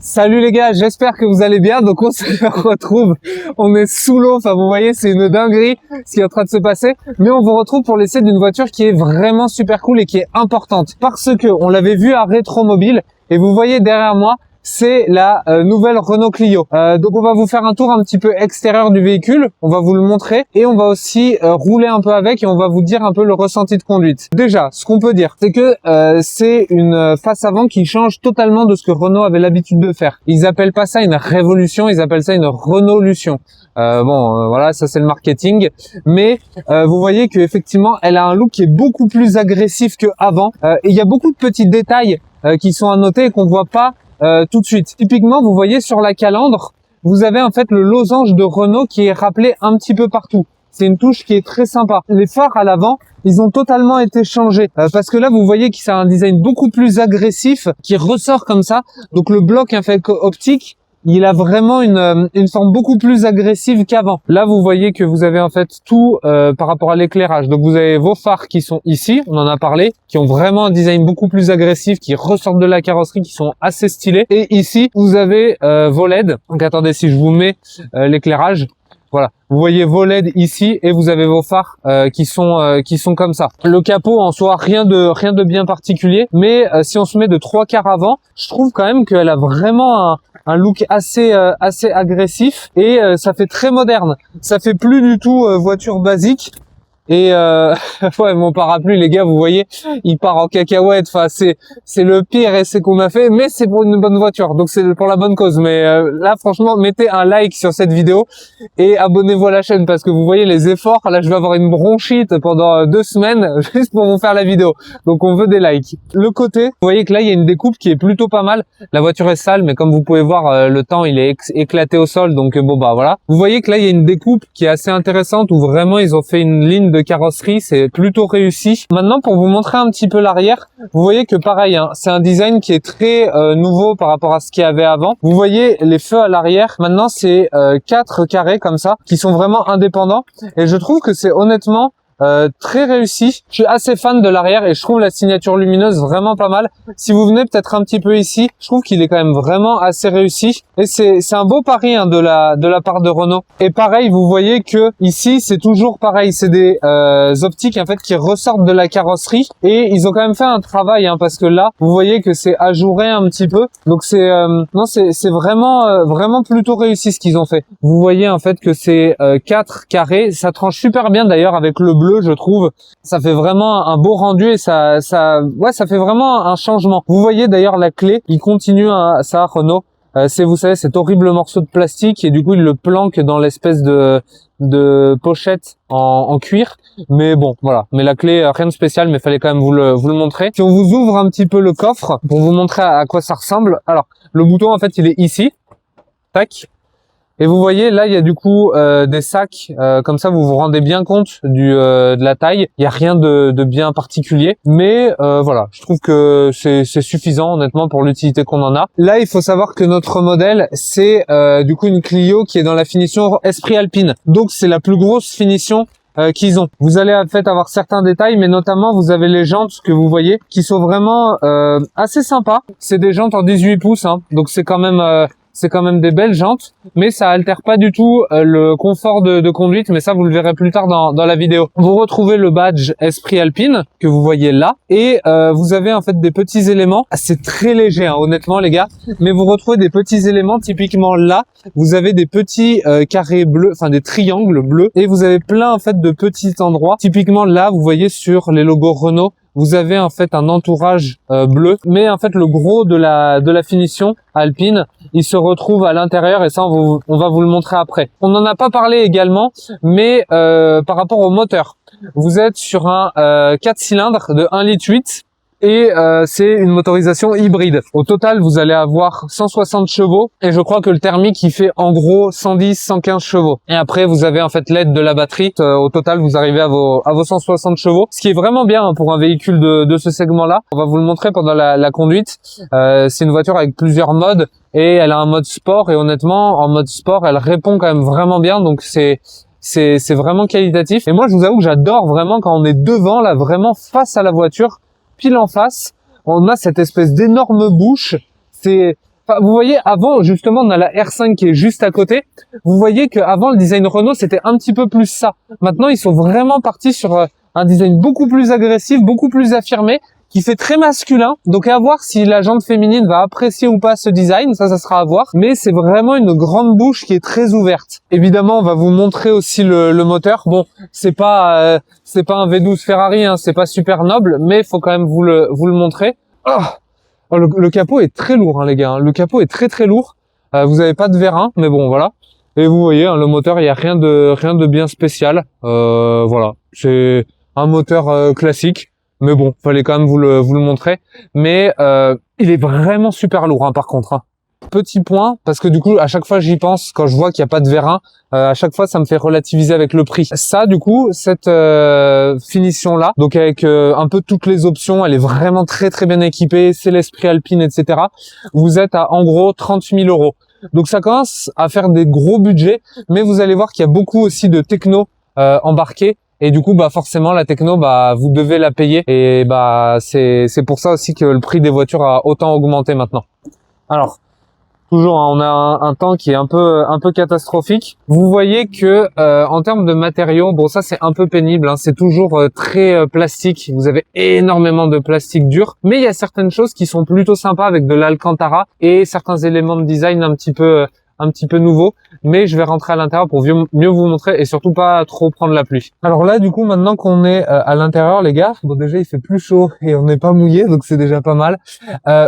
Salut les gars, j'espère que vous allez bien. Donc on se retrouve, on est sous l'eau, enfin vous voyez c'est une dinguerie ce qui est en train de se passer. Mais on vous retrouve pour l'essai d'une voiture qui est vraiment super cool et qui est importante. Parce que on l'avait vu à Rétromobile et vous voyez derrière moi, c'est la nouvelle Renault Clio. Donc on va vous faire un tour un petit peu extérieur du véhicule, on va vous le montrer et on va aussi rouler un peu avec et on va vous dire un peu le ressenti de conduite. Déjà, ce qu'on peut dire, c'est que c'est une face avant qui change totalement de ce que Renault avait l'habitude de faire. Ils appellent pas ça une révolution, ils appellent ça une Renaulution. Voilà, ça c'est le marketing, mais vous voyez que effectivement, elle a un look qui est beaucoup plus agressif que avant. Et il y a beaucoup de petits détails qui sont à noter et qu'on voit pas tout de suite. Typiquement, vous voyez sur la calandre, vous avez en fait le losange de Renault qui est rappelé un petit peu partout. C'est une touche qui est très sympa. Les phares à l'avant, ils ont totalement été changés parce que là, vous voyez que c'est un design beaucoup plus agressif qui ressort comme ça. Donc le bloc en fait optique, il a vraiment une forme beaucoup plus agressive qu'avant. Là, vous voyez que vous avez en fait tout par rapport à l'éclairage. Donc, vous avez vos phares qui sont ici, on en a parlé, qui ont vraiment un design beaucoup plus agressif, qui ressortent de la carrosserie, qui sont assez stylés. Et ici, vous avez vos LED. Donc, attendez, si je vous mets l'éclairage. Voilà, vous voyez vos LED ici et vous avez vos phares qui sont comme ça. Le capot en soi, rien de bien particulier, mais si on se met de 3/4 avant, je trouve quand même qu'elle a vraiment un look assez agressif et ça fait très moderne. Ça fait plus du tout voiture basique. Et ouais, mon parapluie, les gars, vous voyez, il part en cacahuète. Enfin, c'est le pire essai qu'on a fait, mais c'est pour une bonne voiture, donc c'est pour la bonne cause. Mais là, franchement, mettez un like sur cette vidéo et abonnez-vous à la chaîne parce que vous voyez les efforts. Là, je vais avoir une bronchite pendant 2 semaines juste pour vous faire la vidéo. Donc, on veut des likes. Le côté, vous voyez que là, il y a une découpe qui est plutôt pas mal. La voiture est sale, mais comme vous pouvez voir, le temps il est éclaté au sol, donc bon bah voilà. Vous voyez que là, il y a une découpe qui est assez intéressante où vraiment ils ont fait une ligne de carrosserie, c'est plutôt réussi. Maintenant, pour vous montrer un petit peu l'arrière, vous voyez que pareil, hein, c'est un design qui est très nouveau par rapport à ce qu'il y avait avant. Vous voyez les feux à l'arrière, maintenant c'est 4 carrés comme ça, qui sont vraiment indépendants, et je trouve que c'est honnêtement très réussi. Je suis assez fan de l'arrière et je trouve la signature lumineuse vraiment pas mal. Si vous venez peut-être un petit peu ici, je trouve qu'il est quand même vraiment assez réussi et c'est un beau pari hein, de la part de Renault. Et pareil, vous voyez que ici c'est toujours pareil, c'est des optiques en fait qui ressortent de la carrosserie et ils ont quand même fait un travail hein, parce que là vous voyez que c'est ajouré un petit peu. Donc c'est non c'est vraiment plutôt réussi ce qu'ils ont fait. Vous voyez en fait que c'est 4 carrés, ça tranche super bien d'ailleurs avec le bleu. Je trouve ça fait vraiment un beau rendu et ça fait vraiment un changement. Vous voyez d'ailleurs la clé, il continue ça Renault, c'est vous savez cet horrible morceau de plastique et du coup il le planque dans l'espèce de pochette en cuir, mais bon voilà, mais la clé rien de spécial, mais fallait quand même vous le montrer. Si on vous ouvre un petit peu le coffre pour vous montrer à quoi ça ressemble, alors le bouton en fait il est ici, tac. Et vous voyez, là, il y a du coup des sacs, comme ça, vous vous rendez bien compte de la taille. Il n'y a rien de bien particulier, mais voilà, je trouve que c'est suffisant, honnêtement, pour l'utilité qu'on en a. Là, il faut savoir que notre modèle, c'est du coup une Clio qui est dans la finition Esprit Alpine. Donc, c'est la plus grosse finition qu'ils ont. Vous allez en fait avoir certains détails, mais notamment, vous avez les jantes que vous voyez, qui sont vraiment assez sympas. C'est des jantes en 18 pouces, hein, donc c'est quand même des belles jantes, mais ça altère pas du tout le confort de conduite, mais ça vous le verrez plus tard dans la vidéo. Vous retrouvez le badge Esprit Alpine que vous voyez là, et vous avez en fait des petits éléments, c'est très léger hein, honnêtement les gars, mais vous retrouvez des petits éléments, typiquement là, vous avez des petits carrés bleus, enfin des triangles bleus, et vous avez plein en fait de petits endroits, typiquement là vous voyez sur les logos Renault, vous avez en fait un entourage bleu, mais en fait le gros de la finition Alpine, il se retrouve à l'intérieur et ça on va vous le montrer après. On n'en a pas parlé également, mais par rapport au moteur, vous êtes sur un 4 cylindres de 1,8 litre et c'est une motorisation hybride. Au total, vous allez avoir 160 chevaux et je crois que le thermique il fait en gros 110-115 chevaux. Et après, vous avez en fait l'aide de la batterie. Au total, vous arrivez à vos 160 chevaux, ce qui est vraiment bien hein, pour un véhicule de ce segment-là. On va vous le montrer pendant la conduite. C'est une voiture avec plusieurs modes et elle a un mode sport et honnêtement, en mode sport, elle répond quand même vraiment bien. Donc c'est vraiment qualitatif. Et moi, je vous avoue que j'adore vraiment quand on est devant, là, vraiment face à la voiture, pile en face, on a cette espèce d'énorme bouche. C'est Enfin, vous voyez, avant, justement, on a la R5 qui est juste à côté. Vous voyez qu'avant, le design Renault, c'était un petit peu plus ça. Maintenant, ils sont vraiment partis sur un design beaucoup plus agressif, beaucoup plus affirmé, qui fait très masculin. Donc, à voir si la jante féminine va apprécier ou pas ce design. Ça sera à voir. Mais c'est vraiment une grande bouche qui est très ouverte. Évidemment, on va vous montrer aussi le moteur. Bon, c'est pas un V12 Ferrari, hein, c'est pas super noble, mais faut quand même vous le montrer. Oh, le capot est très lourd, hein, les gars. Le capot est très très lourd. Vous avez pas de vérin, mais bon, voilà. Et vous voyez, hein, le moteur, il y a rien de bien spécial. Voilà, c'est un moteur classique, mais bon, fallait quand même vous le montrer. Mais il est vraiment super lourd, hein, par contre. Hein. Petit point, parce que du coup, à chaque fois j'y pense, quand je vois qu'il n'y a pas de vérin, à chaque fois ça me fait relativiser avec le prix. Ça, du coup, cette finition-là, donc avec un peu toutes les options, elle est vraiment très très bien équipée, c'est l'esprit Alpine, etc. Vous êtes à en gros 38 000 euros. Donc ça commence à faire des gros budgets, mais vous allez voir qu'il y a beaucoup aussi de techno embarqué. Et du coup, bah forcément, la techno, bah vous devez la payer. Et bah c'est pour ça aussi que le prix des voitures a autant augmenté maintenant. Alors, toujours, hein, on a un temps qui est un peu catastrophique. Vous voyez que en termes de matériaux, bon ça c'est un peu pénible, hein, c'est toujours très plastique. Vous avez énormément de plastique dur, mais il y a certaines choses qui sont plutôt sympas avec de l'Alcantara et certains éléments de design un petit peu nouveaux. Mais je vais rentrer à l'intérieur pour mieux vous montrer et surtout pas trop prendre la pluie. Alors là, du coup, maintenant qu'on est à l'intérieur, les gars, bon déjà il fait plus chaud et on n'est pas mouillé, donc c'est déjà pas mal.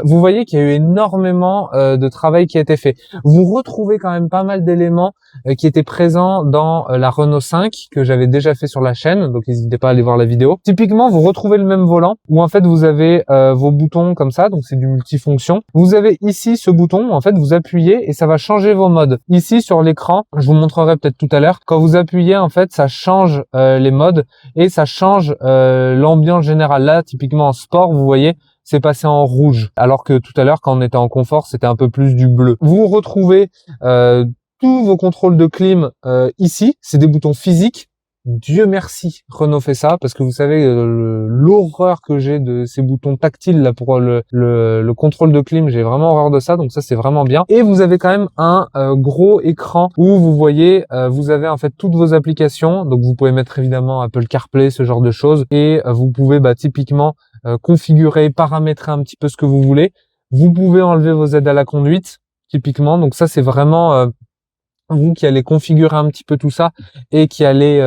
Vous voyez qu'il y a eu énormément de travail qui a été fait. Vous retrouvez quand même pas mal d'éléments qui étaient présents dans la Renault 5 que j'avais déjà fait sur la chaîne, donc n'hésitez pas à aller voir la vidéo. Typiquement, vous retrouvez le même volant où en fait vous avez vos boutons comme ça, donc c'est du multifonction. Vous avez ici ce bouton, en fait vous appuyez et ça va changer vos modes. Ici sur l'écran, je vous montrerai peut-être tout à l'heure, quand vous appuyez en fait ça change les modes et ça change l'ambiance générale. Là typiquement en sport, vous voyez, c'est passé en rouge, alors que tout à l'heure quand on était en confort c'était un peu plus du bleu. Vous retrouvez tous vos contrôles de clim ici, c'est des boutons physiques. Dieu merci, Renault fait ça, parce que vous savez l'horreur que j'ai de ces boutons tactiles là pour le contrôle de clim, j'ai vraiment horreur de ça, donc ça c'est vraiment bien. Et vous avez quand même un gros écran où vous voyez, vous avez en fait toutes vos applications, donc vous pouvez mettre évidemment Apple CarPlay, ce genre de choses, et vous pouvez typiquement configurer, paramétrer un petit peu ce que vous voulez. Vous pouvez enlever vos aides à la conduite, typiquement, donc ça c'est vraiment vous qui allez configurer un petit peu tout ça et qui allez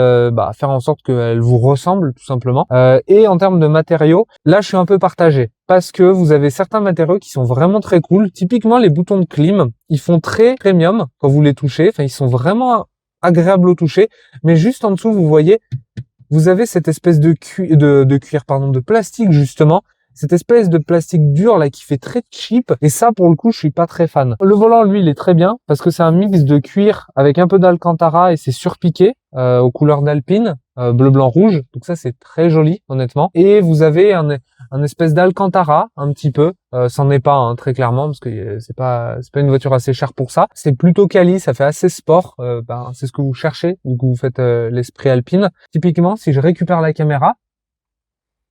faire en sorte qu'elle vous ressemble tout simplement. Et en termes de matériaux, là je suis un peu partagé parce que vous avez certains matériaux qui sont vraiment très cool. Typiquement les boutons de clim, ils font très premium quand vous les touchez. Enfin ils sont vraiment agréables au toucher. Mais juste en dessous vous voyez, vous avez cette espèce de cuir, de plastique justement. Cette espèce de plastique dur là qui fait très cheap, et ça pour le coup je suis pas très fan. Le volant lui il est très bien parce que c'est un mix de cuir avec un peu d'Alcantara et c'est surpiqué aux couleurs d'Alpine, bleu blanc rouge, donc ça c'est très joli honnêtement. Et vous avez un espèce d'Alcantara un petit peu, c'en est pas hein, très clairement parce que c'est pas une voiture assez chère pour ça. C'est plutôt quali, ça fait assez sport, c'est ce que vous cherchez vu que vous faites l'esprit Alpine. Typiquement si je récupère la caméra,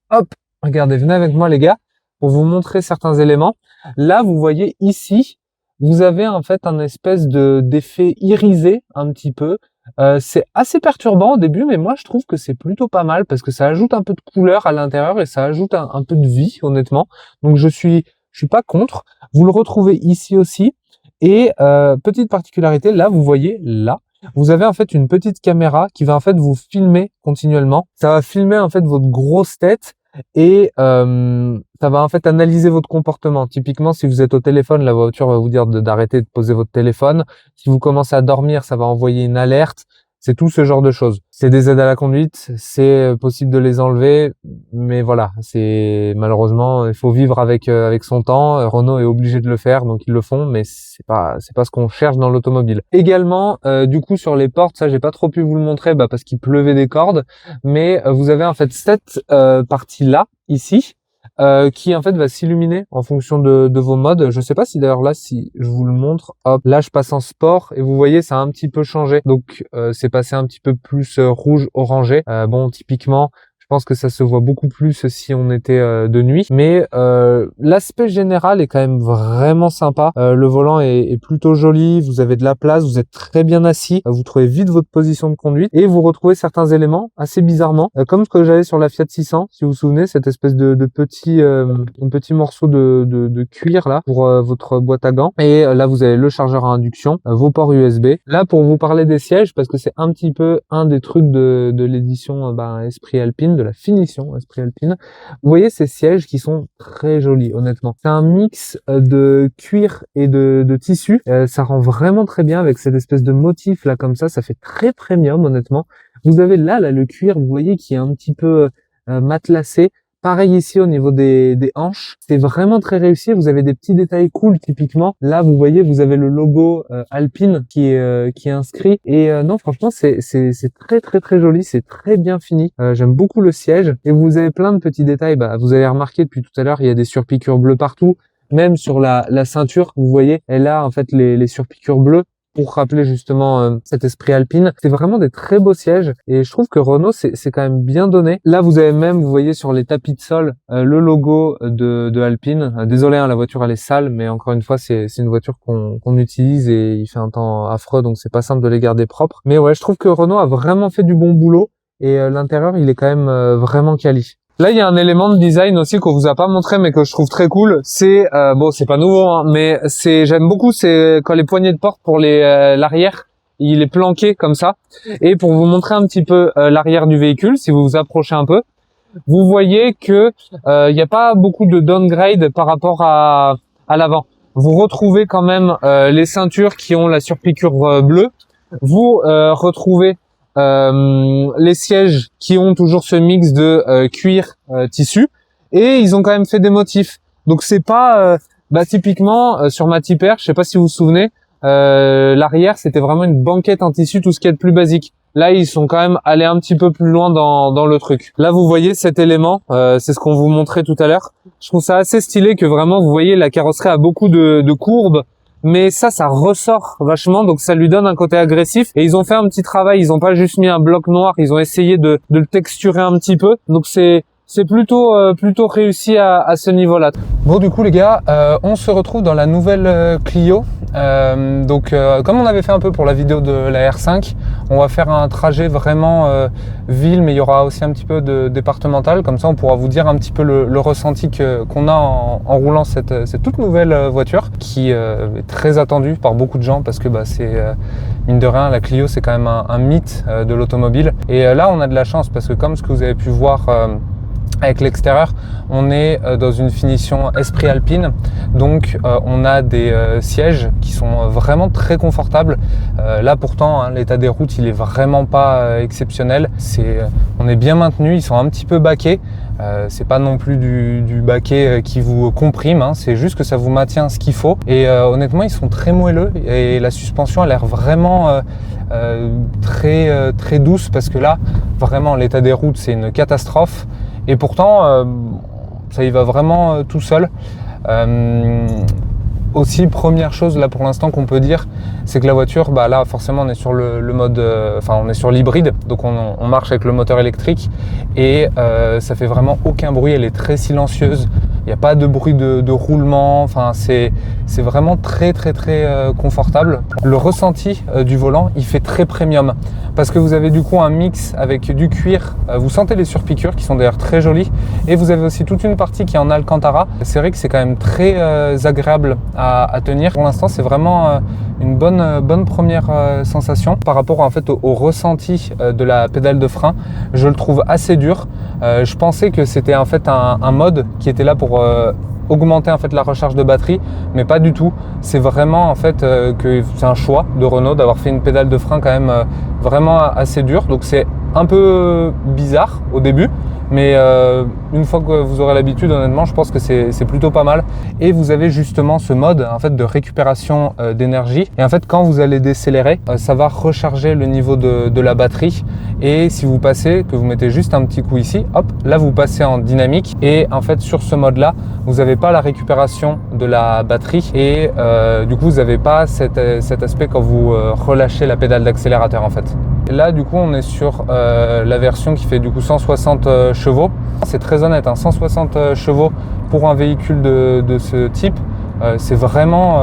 hop. Regardez, venez avec moi les gars, pour vous montrer certains éléments. Là, vous voyez ici, vous avez en fait un espèce d'effet irisé un petit peu. C'est assez perturbant au début, mais moi je trouve que c'est plutôt pas mal parce que ça ajoute un peu de couleur à l'intérieur et ça ajoute un peu de vie honnêtement. Donc je suis pas contre. Vous le retrouvez ici aussi. Et petite particularité, là vous voyez là. Vous avez en fait une petite caméra qui va en fait vous filmer continuellement. Ça va filmer en fait votre grosse tête. Et ça va en fait analyser votre comportement. Typiquement, si vous êtes au téléphone, la voiture va vous dire d'arrêter de poser votre téléphone. Si vous commencez à dormir, ça va envoyer une alerte. C'est tout ce genre de choses. C'est des aides à la conduite, c'est possible de les enlever, mais voilà, c'est malheureusement, il faut vivre avec son temps. Renault est obligé de le faire, donc ils le font, mais c'est pas ce qu'on cherche dans l'automobile. Également, du coup sur les portes, ça j'ai pas trop pu vous le montrer, parce qu'il pleuvait des cordes, mais vous avez en fait cette partie là ici. Qui en fait va s'illuminer en fonction de vos modes. Je sais pas si d'ailleurs là, si je vous le montre, hop, là je passe en sport et vous voyez ça a un petit peu changé. Donc c'est passé un petit peu plus rouge orangé. Bon typiquement, je pense que ça se voit beaucoup plus si on était de nuit. Mais l'aspect général est quand même vraiment sympa. Le volant est plutôt joli, vous avez de la place, vous êtes très bien assis, vous trouvez vite votre position de conduite et vous retrouvez certains éléments assez bizarrement, comme ce que j'avais sur la Fiat 600, si vous vous souvenez, cette espèce de petit morceau de cuir là pour votre boîte à gants. Et là vous avez le chargeur à induction, vos ports USB. Là pour vous parler des sièges, parce que c'est un petit peu un des trucs de l'édition Esprit Alpine, de la finition Esprit Alpine. Vous voyez ces sièges qui sont très jolis, honnêtement. C'est un mix de cuir et de tissu. Ça rend vraiment très bien avec cette espèce de motif là comme ça fait très premium, honnêtement. Vous avez là le cuir, vous voyez, qui est un petit peu matelassé. Pareil ici au niveau des hanches, c'est vraiment très réussi. Vous avez des petits détails cool typiquement. Là, vous voyez, vous avez le logo Alpine qui est inscrit. Et non, franchement, c'est très très très joli. C'est très bien fini. J'aime beaucoup le siège. Et vous avez plein de petits détails. Vous avez remarqué depuis tout à l'heure, il y a des surpiqûres bleues partout. Même sur la ceinture, vous voyez, elle a en fait les surpiqûres bleues, pour rappeler justement cet esprit Alpine. C'est vraiment des très beaux sièges et je trouve que Renault c'est quand même bien donné. Là vous avez même, vous voyez sur les tapis de sol, le logo de Alpine. Désolé, la voiture elle est sale, mais encore une fois c'est une voiture qu'on utilise et il fait un temps affreux, donc c'est pas simple de les garder propres. Mais ouais, je trouve que Renault a vraiment fait du bon boulot et l'intérieur il est quand même vraiment quali. Là, il y a un élément de design aussi qu'on vous a pas montré, mais que je trouve très cool. C'est bon, c'est pas nouveau, hein, mais j'aime beaucoup. C'est quand les poignées de porte pour l'arrière, il est planqué comme ça. Et pour vous montrer un petit peu l'arrière du véhicule, si vous vous approchez un peu, vous voyez que il n'y a pas beaucoup de downgrade par rapport à l'avant. Vous retrouvez quand même les ceintures qui ont la surpiqûre bleue. Vous retrouvez les sièges qui ont toujours ce mix de cuir tissu, et ils ont quand même fait des motifs, donc c'est pas typiquement sur ma Type R, je sais pas si vous vous souvenez, l'arrière c'était vraiment une banquette en tissu, tout ce qui est de plus basique. Là ils sont quand même allés un petit peu plus loin dans le truc. Là vous voyez cet élément, c'est ce qu'on vous montrait tout à l'heure. Je trouve ça assez stylé que vraiment vous voyez la carrosserie a beaucoup de courbes, mais ça ressort vachement, donc ça lui donne un côté agressif. Et ils ont fait un petit travail, ils ont pas juste mis un bloc noir, ils ont essayé de le texturer un petit peu. Donc c'est plutôt réussi à ce niveau-là. Bon, du coup les gars, on se retrouve dans la nouvelle Clio. Comme on avait fait un peu pour la vidéo de la R5, on va faire un trajet vraiment ville, mais il y aura aussi un petit peu de départemental. Comme ça, on pourra vous dire un petit peu le ressenti qu'on a en roulant cette toute nouvelle voiture qui est très attendue par beaucoup de gens parce que c'est mine de rien, la Clio c'est quand même un mythe de l'automobile. Et là, on a de la chance parce que comme ce que vous avez pu voir avec l'extérieur, on est dans une finition Esprit Alpine, donc on a des sièges qui sont vraiment très confortables. Là pourtant, l'état des routes il est vraiment pas exceptionnel. On est bien maintenu, ils sont un petit peu baquets. C'est pas non plus du baquet qui vous comprime, c'est juste que ça vous maintient ce qu'il faut. Et honnêtement, ils sont très moelleux et la suspension a l'air vraiment très douce parce que là, vraiment, l'état des routes c'est une catastrophe. Et pourtant, ça y va vraiment tout seul. Aussi, première chose là pour l'instant qu'on peut dire, c'est que la voiture, là forcément on est sur le mode, on est sur l'hybride, donc on marche avec le moteur électrique et ça fait vraiment aucun bruit, elle est très silencieuse, il n'y a pas de bruit de roulement, c'est vraiment très confortable. Le ressenti du volant, il fait très premium parce que vous avez du coup un mix avec du cuir, vous sentez les surpiqûres qui sont d'ailleurs très jolies et vous avez aussi toute une partie qui est en Alcantara. C'est vrai que c'est quand même très agréable à tenir. Pour l'instant, c'est vraiment une bonne première sensation par rapport en fait au ressenti de la pédale de frein. Je le trouve assez dur. Je pensais que c'était en fait un mode qui était là pour augmenter en fait la recharge de batterie, mais pas du tout. C'est vraiment en fait que c'est un choix de Renault d'avoir fait une pédale de frein quand même vraiment assez dure. Donc c'est un peu bizarre au début, mais une fois que vous aurez l'habitude, honnêtement, je pense que c'est plutôt pas mal. Et vous avez justement ce mode en fait de récupération d'énergie. Et en fait, quand vous allez décélérer, ça va recharger le niveau de la batterie. Et si vous passez, que vous mettez juste un petit coup ici, hop, là vous passez en dynamique. Et en fait, sur ce mode-là, vous n'avez pas la récupération de la batterie. Et du coup, vous n'avez pas cet aspect quand vous relâchez la pédale d'accélérateur en fait. Et là du coup on est sur la version qui fait du coup 160 chevaux. C'est très honnête, hein, 160 chevaux pour un véhicule de ce type, c'est vraiment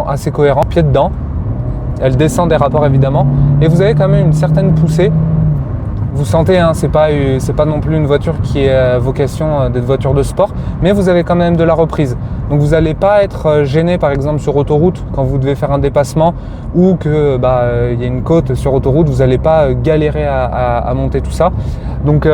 assez cohérent. Pied dedans, elle descend des rapports évidemment, et vous avez quand même une certaine poussée. Vous sentez, hein, c'est pas non plus une voiture qui a vocation d'être voiture de sport, mais vous avez quand même de la reprise. Donc vous n'allez pas être gêné par exemple sur autoroute quand vous devez faire un dépassement ou que y a une côte sur autoroute, vous n'allez pas galérer à monter tout ça. Donc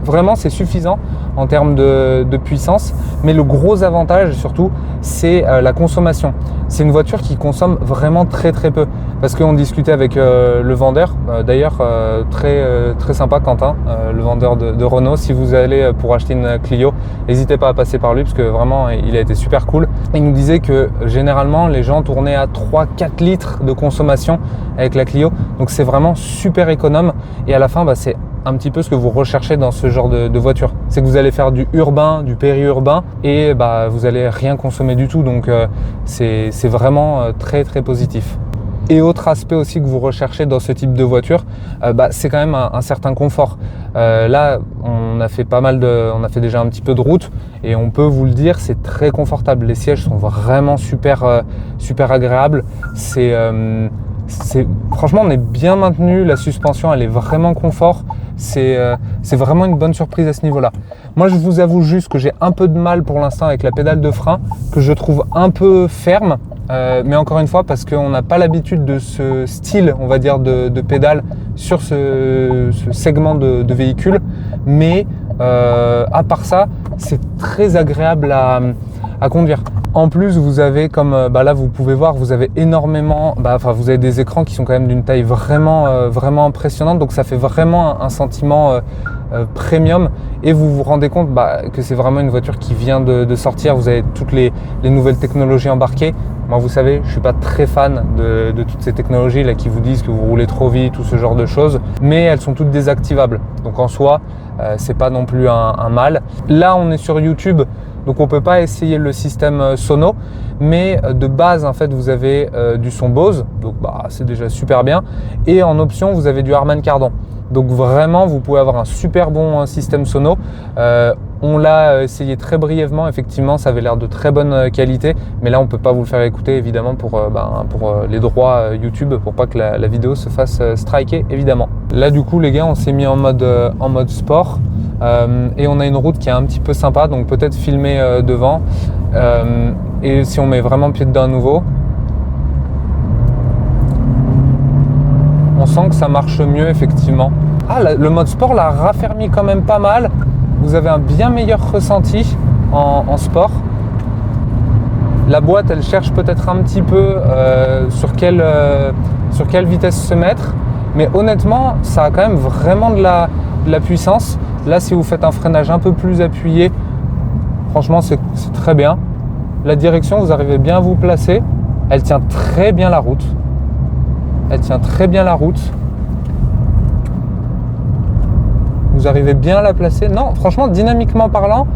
vraiment c'est suffisant en termes de puissance, mais le gros avantage surtout c'est la consommation. C'est une voiture qui consomme vraiment très très peu, parce qu'on discutait avec le vendeur, d'ailleurs très sympa Quentin, le vendeur de Renault. Si vous allez pour acheter une Clio, n'hésitez pas à passer par lui parce que vraiment il a été super cool. Il nous disait que généralement les gens tournaient à 3-4 litres de consommation avec la Clio, donc c'est vraiment super économe, et à la fin c'est un petit peu ce que vous recherchez dans ce genre de voiture. C'est que vous allez faire du urbain, du périurbain, et vous allez rien consommer du tout, donc c'est vraiment très très positif. Et autre aspect aussi que vous recherchez dans ce type de voiture, c'est quand même un certain confort. Là, on a fait déjà un petit peu de route, et on peut vous le dire, c'est très confortable. Les sièges sont vraiment super agréables. Franchement, on est bien maintenu. La suspension, elle est vraiment confort. C'est vraiment une bonne surprise à ce niveau-là. Moi, je vous avoue juste que j'ai un peu de mal pour l'instant avec la pédale de frein, que je trouve un peu ferme. Mais encore une fois, parce qu'on n'a pas l'habitude de ce style, on va dire, de pédale sur ce segment de véhicule. Mais à part ça, c'est très agréable à conduire. En plus, vous avez, comme là vous pouvez voir, vous avez énormément, vous avez des écrans qui sont quand même d'une taille vraiment impressionnante, donc ça fait vraiment un sentiment premium, et vous vous rendez compte que c'est vraiment une voiture qui vient de sortir. Vous avez toutes les nouvelles technologies embarquées. Moi, vous savez, je suis pas très fan de toutes ces technologies là qui vous disent que vous roulez trop vite ou ce genre de choses, mais elles sont toutes désactivables, donc en soi c'est pas non plus un mal. Là on est sur YouTube, donc on peut pas essayer le système sono, mais de base en fait vous avez du son Bose, donc c'est déjà super bien, et en option vous avez du Harman Kardon. Donc vraiment vous pouvez avoir un super bon système sono. On l'a essayé très brièvement, effectivement ça avait l'air de très bonne qualité, mais là on peut pas vous le faire écouter évidemment pour les droits YouTube, pour pas que la vidéo se fasse striker évidemment. Là du coup les gars, on s'est mis en mode sport, et on a une route qui est un petit peu sympa, donc peut-être filmer devant, et si on met vraiment pied dedans à nouveau, on sent que ça marche mieux effectivement. Le mode sport l'a raffermi quand même pas mal. Vous avez un bien meilleur ressenti en sport. La boîte, elle cherche peut-être un petit peu sur quelle vitesse se mettre. Mais honnêtement, ça a quand même vraiment de la puissance. Là, si vous faites un freinage un peu plus appuyé, franchement, c'est très bien. La direction, vous arrivez bien à vous placer. Elle tient très bien la route. Vous arrivez bien à la placer. Non, franchement, dynamiquement parlant,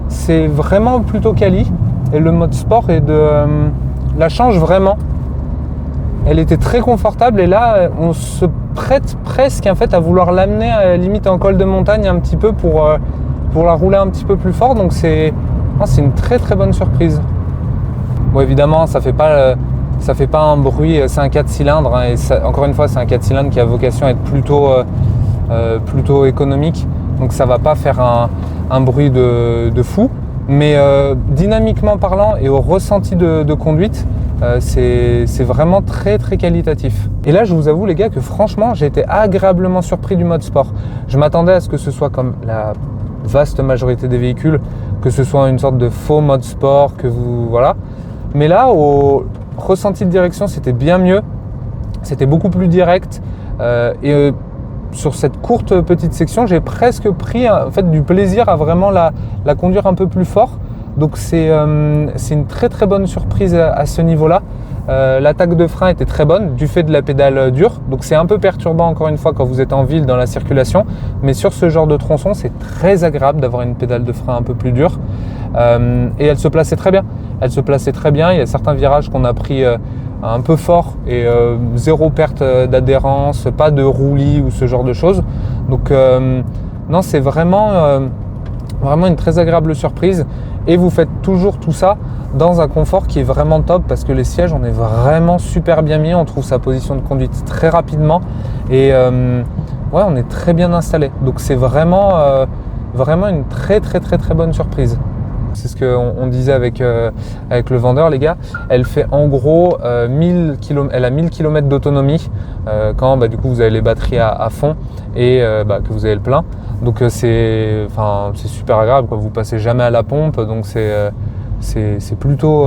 c'est vraiment plutôt quali. Et le mode sport la change vraiment. Elle était très confortable, et là, on se prête presque en fait à vouloir l'amener à la limite en col de montagne un petit peu pour la rouler un petit peu plus fort. Donc c'est une très très bonne surprise. Bon, évidemment, ça fait pas un bruit. C'est un 4 cylindres, hein, et encore une fois, c'est un 4 cylindres qui a vocation à être plutôt économique, donc ça va pas faire un bruit de fou, mais dynamiquement parlant et au ressenti de conduite, c'est vraiment très très qualitatif. Et là je vous avoue les gars que franchement j'ai été agréablement surpris du mode sport. Je m'attendais à ce que ce soit comme la vaste majorité des véhicules, que ce soit une sorte de faux mode sport, mais là au ressenti de direction c'était bien mieux, c'était beaucoup plus direct, sur cette courte petite section, j'ai presque pris en fait du plaisir à vraiment la conduire un peu plus fort. Donc c'est une très très bonne surprise à ce niveau-là. L'attaque de frein était très bonne du fait de la pédale dure. Donc c'est un peu perturbant encore une fois quand vous êtes en ville dans la circulation. Mais sur ce genre de tronçon, c'est très agréable d'avoir une pédale de frein un peu plus dure. Et elle se plaçait très bien. Il y a certains virages qu'on a pris un peu fort et zéro perte d'adhérence, pas de roulis ou ce genre de choses. Donc non, c'est vraiment une très agréable surprise et vous faites toujours tout ça dans un confort qui est vraiment top parce que les sièges, on est vraiment super bien mis, on trouve sa position de conduite très rapidement et ouais, on est très bien installé. Donc c'est vraiment une très bonne surprise. C'est ce qu'on disait avec le vendeur, les gars. Elle fait en gros 1000 km, elle a 1000 km d'autonomie quand du coup vous avez les batteries à fond et que vous avez le plein. Donc c'est super agréable, quoi. Vous passez jamais à la pompe, donc c'est plutôt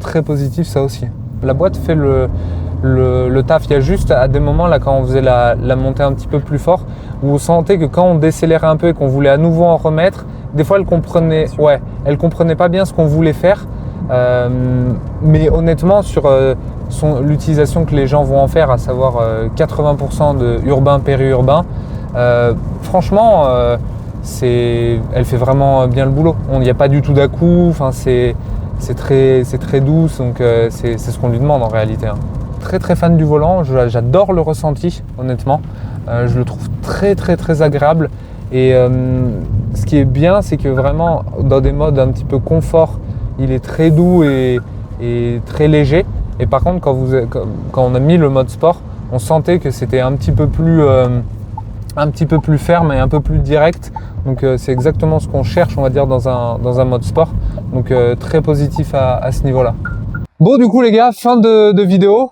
très positif ça aussi. La boîte fait le taf. Il y a juste à des moments là quand on faisait la montée un petit peu plus fort, où vous sentez que quand on décélérait un peu et qu'on voulait à nouveau en remettre, des fois elle comprenait pas bien ce qu'on voulait faire. Mais honnêtement sur l'utilisation que les gens vont en faire, à savoir 80% de urbain périurbain, franchement elle fait vraiment bien le boulot. Il n'y a pas du tout d'à-coups, c'est très douce, donc c'est ce qu'on lui demande en réalité, hein. Très fan du volant, j'adore le ressenti honnêtement, je le trouve très agréable et ce qui est bien, c'est que vraiment dans des modes un petit peu confort, il est très doux et très léger. Et par contre quand on a mis le mode sport, on sentait que c'était un petit peu plus ferme et un peu plus direct. Donc c'est exactement ce qu'on cherche, on va dire, dans un mode sport. Donc très positif à ce niveau-là. Bon, du coup les gars, fin de vidéo.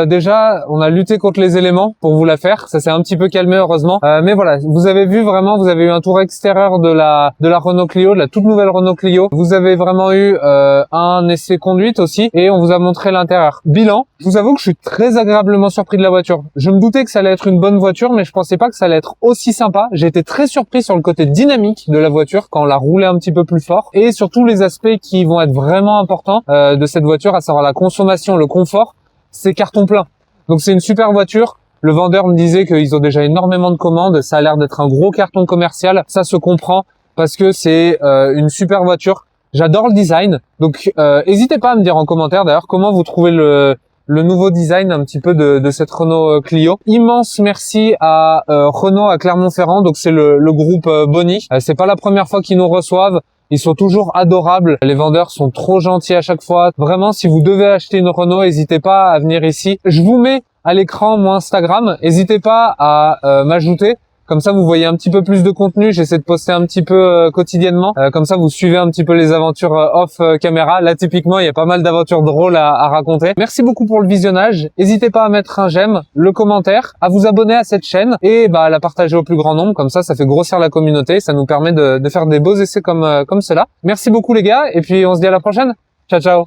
Déjà, on a lutté contre les éléments pour vous la faire. Ça s'est un petit peu calmé heureusement. Mais voilà, vous avez vu vraiment, vous avez eu un tour extérieur de la Renault Clio, de la toute nouvelle Renault Clio. Vous avez vraiment eu un essai conduite aussi et on vous a montré l'intérieur. Bilan, je vous avoue que je suis très agréablement surpris de la voiture. Je me doutais que ça allait être une bonne voiture, mais je pensais pas que ça allait être aussi sympa. J'ai été très surpris sur le côté dynamique de la voiture quand on l'a roulé un petit peu plus fort et sur tous les aspects qui vont être vraiment importants de cette voiture, à savoir la consommation, le confort, c'est carton plein. Donc c'est une super voiture. Le vendeur me disait qu'ils ont déjà énormément de commandes. Ça a l'air d'être un gros carton commercial. Ça se comprend parce que c'est une super voiture. J'adore le design. Donc n'hésitez pas à me dire en commentaire d'ailleurs comment vous trouvez le nouveau design un petit peu de cette Renault Clio. Immense merci à Renault à Clermont-Ferrand. Donc c'est le groupe Boni. C'est pas la première fois qu'ils nous reçoivent. Ils sont toujours adorables. Les vendeurs sont trop gentils à chaque fois. Vraiment, si vous devez acheter une Renault, n'hésitez pas à venir ici. Je vous mets à l'écran mon Instagram. N'hésitez pas à m'ajouter. Comme ça, vous voyez un petit peu plus de contenu. J'essaie de poster un petit peu quotidiennement. Comme ça, vous suivez un petit peu les aventures off caméra. Là, typiquement, il y a pas mal d'aventures drôles à raconter. Merci beaucoup pour le visionnage. N'hésitez pas à mettre un j'aime, le commentaire, à vous abonner à cette chaîne et à la partager au plus grand nombre. Comme ça fait grossir la communauté. Ça nous permet de faire des beaux essais comme cela. Merci beaucoup les gars. Et puis, on se dit à la prochaine. Ciao, ciao.